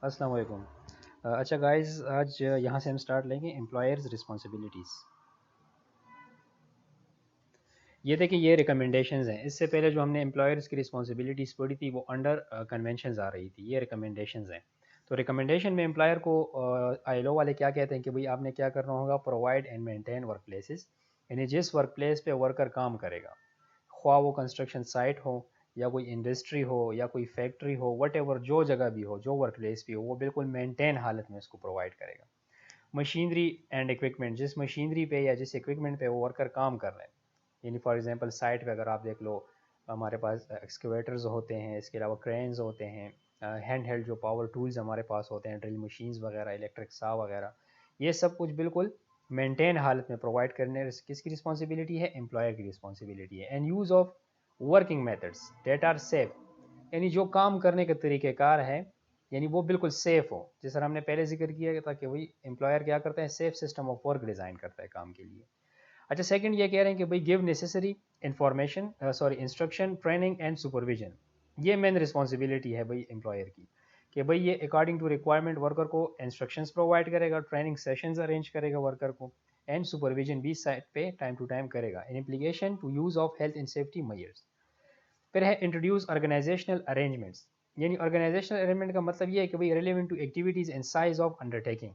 السلام علیکم۔ اچھا گائز، آج یہاں سے ہم سٹارٹ لیں گے امپلائرز رسپانسبلٹیز۔ یہ دیکھیں، یہ ریکمنڈیشنز ہیں۔ اس سے پہلے جو ہم نے امپلائرز کی رسپانسبلٹیز پڑھی تھی وہ انڈر کنونشنز آ رہی تھی، یہ ریکمنڈیشنز ہیں۔ تو ریکمنڈیشن میں امپلائر کو آئی لو والے کیا کہتے ہیں کہ بھئی آپ نے کیا کرنا ہوگا، provide and maintain work places, یعنی جس ورک پلیس پہ ورکر کام کرے گا، خواہ وہ کنسٹرکشن سائٹ ہو یا کوئی انڈسٹری ہو یا کوئی فیکٹری ہو، وٹ ایور، جو جگہ بھی ہو، جو ورک پلیس بھی ہو، وہ بالکل مینٹین حالت میں اس کو پرووائڈ کرے گا۔ مشینری اینڈ اکوپمنٹ، جس مشینری پہ یا جس اکوپمنٹ پہ وہ ورکر کام کر رہے ہیں، یعنی فار ایگزامپل سائٹ پہ اگر آپ دیکھ لو، ہمارے پاس ایکسکیویٹرز ہوتے ہیں، اس کے علاوہ کرینز ہوتے ہیں، ہینڈ ہیلڈ جو پاور ٹولز ہمارے پاس ہوتے ہیں، ڈرل مشینز وغیرہ، الیکٹرک سا وغیرہ، یہ سب کچھ بالکل مینٹین حالت میں پرووائڈ کرنے کس کی رسپانسبلٹی ہے؟ امپلائر کی رسپانسبلٹی ہے۔ And use of working methods that are safe, یعنی جو کام کرنے کا طریقہ کار ہے، یعنی وہ بالکل سیف ہو، جس طرح ہم نے پہلے ذکر کیا تھا کہ وہی امپلائر کیا کرتا ہے، safe system of work design کرتا ہے کام کے لیے۔ اچھا، سیکنڈ یہ کہہ رہے ہیں کہ بھائی give necessary information, instruction, training and supervision, یہ مین رسپانسبلٹی ہے بھائی امپلائر کی، کہ بھائی یہ اکارڈنگ ٹو ریکوائرمنٹ ورکر کو انسٹرکشنز پرووائڈ کرے گا، ٹریننگ سیشنز ارینج کرے گا ورکر کو، اینڈ سپرویژن بھی سائٹ پہ ٹائم ٹو ٹائم کرے گا، in application to use of health and safety measures. پھر ہے انٹروڈیوس آرگنائزیشنل ارینجمنٹس، یعنی آرگنائزیشنل ارینجمنٹ کا مطلب یہ ہے کہ بھائی relevant to activities and size of undertaking,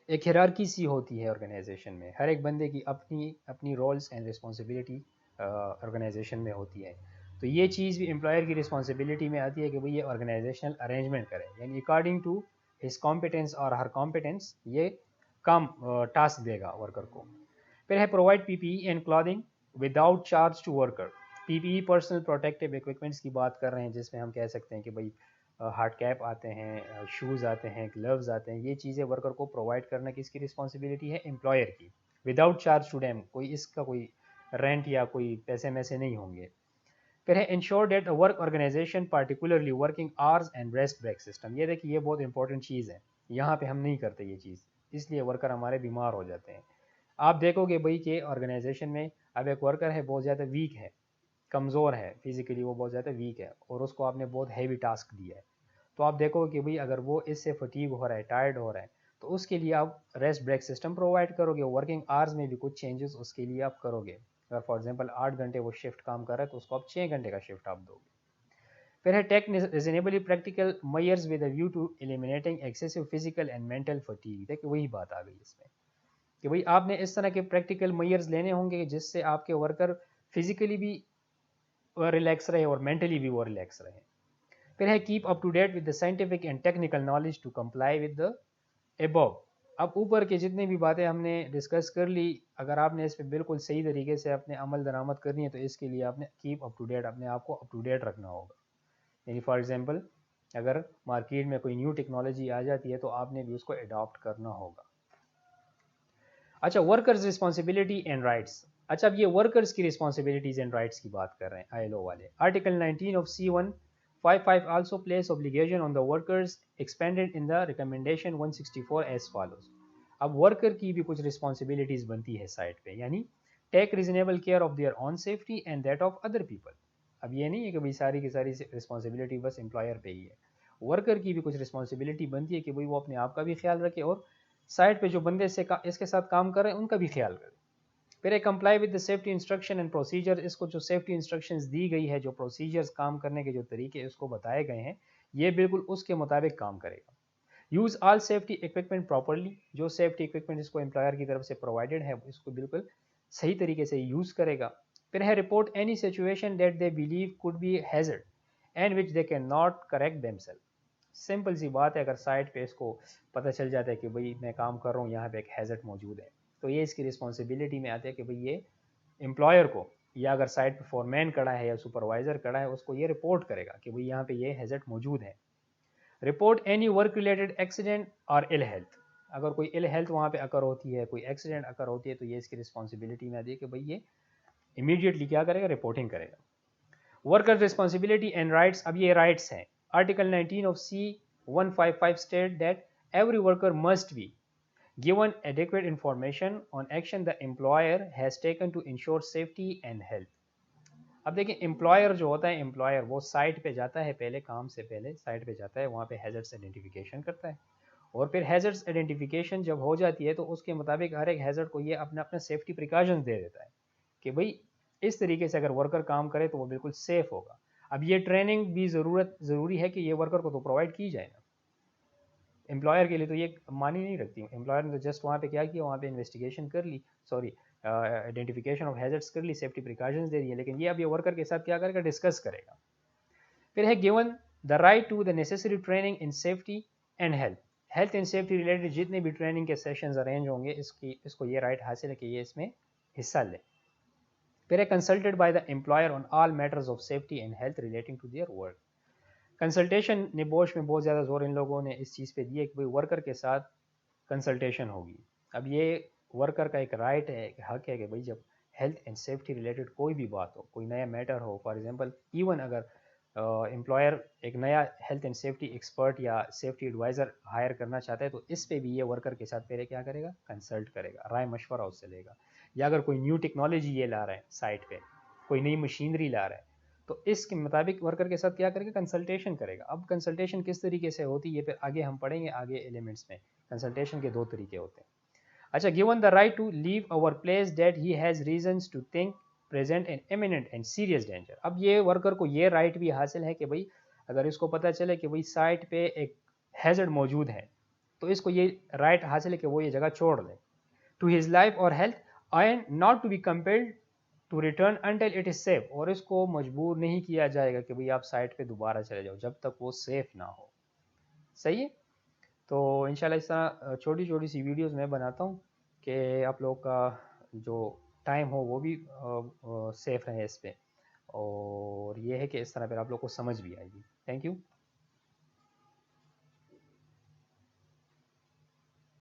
ایک ہیرارکی سی ہوتی ہے آرگنائزیشن میں، ہر ایک بندے کی اپنی اپنی رولز اینڈ رسپانسبلٹی آرگنائزیشن میں ہوتی ہے۔ تو یہ چیز بھی امپلائر کی رسپانسبلٹی میں آتی ہے کہ بھئی یہ آرگنائزیشنل ارینجمنٹ کرے، یعنی اکارڈنگ ٹو ہز کمپیٹنس اور ہر کمپیٹنس یہ کام ٹاسک دے گا ورکر کو۔ پھر ہے provide P P E and clothing without charge to worker. P P E personal protective equipments کی بات کر رہے ہیں، جس میں ہم کہہ سکتے ہیں کہ بھئی ہارڈ کیپ آتے ہیں، شوز آتے ہیں، گلوز آتے ہیں، یہ چیزیں ورکر کو پرووائڈ کرنا کس کی رسپانسبلٹی ہے؟ امپلائر کی، وداؤٹ چارج ٹو ڈیم، کوئی اس کا کوئی رینٹ یا کوئی پیسے میں سے نہیں ہوں گے۔ پھر ہے ensure that work organisation particularly working hours and rest break system, یہ دیکھیے یہ بہت انپورٹنٹ چیز ہے، یہاں پہ ہم نہیں کرتے یہ چیز، اس لیے ورکر ہمارے بیمار ہو جاتے ہیں۔ آپ دیکھو گے بھائی کہ آرگنائزیشن میں اب ایک ورکر ہے بہت زیادہ ویک ہے، کمزور ہے، فزیکلی وہ بہت زیادہ ویک ہے، اور اس کو آپ نے بہت ہیوی ٹاسک دیا ہے، تو آپ دیکھو کہ بھئی اگر وہ اس سے فٹیگ ہو رہا ہے، ٹائرڈ ہو رہا ہے، تو اس کے لیے آپ ریسٹ بریک سسٹم پرووائڈ کرو گے، ورکنگ آرز میں بھی کچھ چینجز اس کے لیے آپ کرو گے۔ اگر فار ایگزامپل 8 گھنٹے وہ شفٹ کام کر رہا ہے تو اس کو آپ 6 گھنٹے کا شفٹ آپ دو گے۔ پھر ہے take reasonably practical measures with a view to eliminating excessive physical and mental fatigue, دیکھیں وہی بات آ گئی اس میں کہ بھئی آپ نے اس طرح کے پریکٹیکل میئرز لینے ہوں گے جس سے آپ کے ورکر فزیکلی بھی ریلیکس رہے اور مینٹلی بھی وہ ریلیکس رہے۔ پھر ہے keep up to date with the scientific and technical knowledge to comply with the above. اب اوپر کے جتنی بھی باتیں ہم نے ڈسکس کر لی، اگر آپ نے اس پہ بالکل صحیح طریقے سے اپنے عمل درآمد کرنی ہے تو اس کے لیے آپ نے کیپ اپ ٹو ڈیٹ، اپنے آپ کو اپ ٹو ڈیٹ رکھنا ہوگا۔ یعنی فار ایگزامپل اگر مارکیٹ میں کوئی نیو ٹیکنالوجی آ جاتی ہے تو آپ نے بھی اس کو اڈاپٹ کرنا ہوگا۔ اچھا، ورکرز رسپانسبلٹی اینڈ رائٹس۔ اچھا، اب یہ ورکرز کی رسپانسبلٹیز اینڈ رائٹس کی بات کر رہے ہیں آئی ایل او والے۔ Article 19 of C155 also place obligation on the workers expanded in the recommendation 164 as follows۔ اب ورکر کی بھی کچھ رسپانسبلٹیز بنتی ہے سائٹ پہ، یعنی take reasonable care of their own safety and that of other people. اب یہ نہیں ہے کہ بھائی ساری کی ساری رسپانسبلٹی بس امپلائر پہ ہی ہے، ورکر کی بھی کچھ رسپانسبلٹی بنتی ہے کہ بھائی وہ اپنے آپ کا بھی خیال رکھے اور سائٹ پہ جو بندے سے اس کے ساتھ کام کر رہے ہیں ان کا بھی خیال کرے۔ پھر comply with the safety instruction and procedure, اس کو جو سیفٹی انسٹرکشنز دی گئی ہے، جو پروسیجرز کام کرنے کے جو طریقے اس کو بتائے گئے ہیں، یہ بالکل اس کے مطابق کام کرے گا۔ Use all safety equipment properly, جو سیفٹی اکوپمنٹ اس کو امپلائر کی طرف سے پرووائڈیڈ ہے اس کو بالکل صحیح طریقے سے یوز کرے گا۔ پھر ہے report any situation that they believe could be hazard and which they can not correct themselves. Simple سی بات ہے، اگر سائٹ پہ اس کو پتہ چل جاتا ہے کہ بھئی میں کام کر رہا ہوں، یہاں پہ ایک ہیزرڈ موجود ہے، تو یہ اس کی رسپانسبلٹی میں آتا ہے کہ بھئی یہ امپلائر کو، یا اگر سائٹ پہ فورمین کھڑا ہے یا سپروائزر کھڑا ہے، اس کو یہ رپورٹ کرے گا کہ بھئی یہاں پہ یہ ہیزرڈ موجود ہے۔ Report any work related accident اور ال ہیلتھ، اگر کوئی ال ہیلتھ وہاں پہ اکر ہوتی ہے، کوئی ایکسیڈنٹ اکر ہوتی ہے، تو یہ اس کی رسپانسبلٹی میں آتی ہے کہ بھئی یہ امیڈیٹلی کیا کرے گا، رپورٹنگ کرے گا۔ ورکر رسپانسبلٹی اینڈ رائٹس، اب یہ رائٹس ہیں۔ Article 19 of C155 state that every worker must be given adequate information on action the employer has taken to ensure safety and health۔ اب دیکھیں امپلائر جو ہوتا ہے، امپلائر وہ سائٹ پہ جاتا ہے، پہلے کام سے پہلے سائٹ پہ جاتا ہے، وہاں پہ ہیزرڈس آئیڈینٹیفیکیشن کرتا ہے، اور پھر ہیزرڈس آئیڈینٹیفیکیشن جب ہو جاتی ہے تو اس کے مطابق ہر ایک ہیزرڈ کو یہ اپنا اپنا سیفٹی پریکاشنز دے دیتا ہے کہ بھئی اس طریقے سے اگر ورکر کام کرے تو وہ بالکل سیف ہوگا. اب یہ ٹریننگ بھی ضروری ہے کہ یہ ورکر کو تو پرووائڈ کی جائے نا. امپلائر کے لیے تو یہ معنی نہیں رکھتی. امپلائر نے تو جسٹ وہاں پہ کیا کیا، وہاں پہ انویسٹیگیشن کر لی، سوری آئیڈینٹیفیکیشن آف ہیزرڈس کر لی، سیفٹی پریکاشنز دے دیے، لیکن یہ اب یہ ورکر کے ساتھ کیا کرے گا، ڈسکس کرے گا. پھر ہے given the right to the necessary training in safety and health and safety related جتنے بھی ٹریننگ کے سیشنز ارینج ہوں گے، اس کو یہ رائٹ حاصل ہے کہ یہ اس میں حصہ لے. پھر ہے consulted by the employer on all matters of safety and health relating to their work. Consultation NEBOSH میں بہت زیادہ زور ان لوگوں نے اس چیز پہ دیا کہ بھائی ورکر کے ساتھ کنسلٹیشن ہوگی. اب یہ ورکر کا ایک رائٹ ہے، ایک حق ہے کہ بھائی جب ہیلتھ اینڈ سیفٹی ریلیٹڈ کوئی بھی بات ہو، کوئی نیا میٹر ہو، فار ایگزامپل ایون اگر امپلائر ایک نیا ہیلتھ اینڈ سیفٹی ایکسپرٹ یا سیفٹی ایڈوائزر ہائر کرنا چاہتا ہے تو اس پہ بھی یہ ورکر کے ساتھ پہلے کیا کرے گا، کنسلٹ کرے گا، رائے مشورہ اس سے لے گا. یا اگر کوئی نیو ٹیکنالوجی یہ لا رہا ہے سائٹ پہ، کوئی نئی مشینری لا رہا ہے تو اس کے مطابق ورکر کے ساتھ کیا کرے گا، کنسلٹیشن کرے گا. اب کنسلٹیشن کس طریقے سے ہوتی ہے پھر آگے ہم پڑھیں گے، آگے ایلیمنٹس میں کنسلٹیشن کے دو طریقے ہوتے ہیں. اچھا، given the right to leave our place that he has reasons to think present and imminent and serious danger. اب یہ ورکر کو یہ رائٹ بھی حاصل ہے کہ بھائی اگر اس کو پتہ چلے کہ بھائی سائٹ پہ ایک ہیزرڈ موجود ہے تو اس کو یہ رائٹ حاصل ہے کہ وہ یہ جگہ چھوڑ دے ٹو ہز لائف اور health and not to be compelled to return until it is safe. اور اس کو مجبور نہیں کیا جائے گا کہ بھئی آپ سائٹ پہ دوبارہ چلے جاؤ جب تک وہ سیف نہ ہو. صحیح ہے. تو انشاءاللہ اس طرح چھوٹی چھوٹی سی ویڈیوز میں بناتا ہوں کہ آپ لوگ کا جو ٹائم ہو وہ بھی سیف رہے اس پہ، اور یہ ہے کہ اس طرح پھر آپ لوگ کو سمجھ بھی آئے گی. Thank you.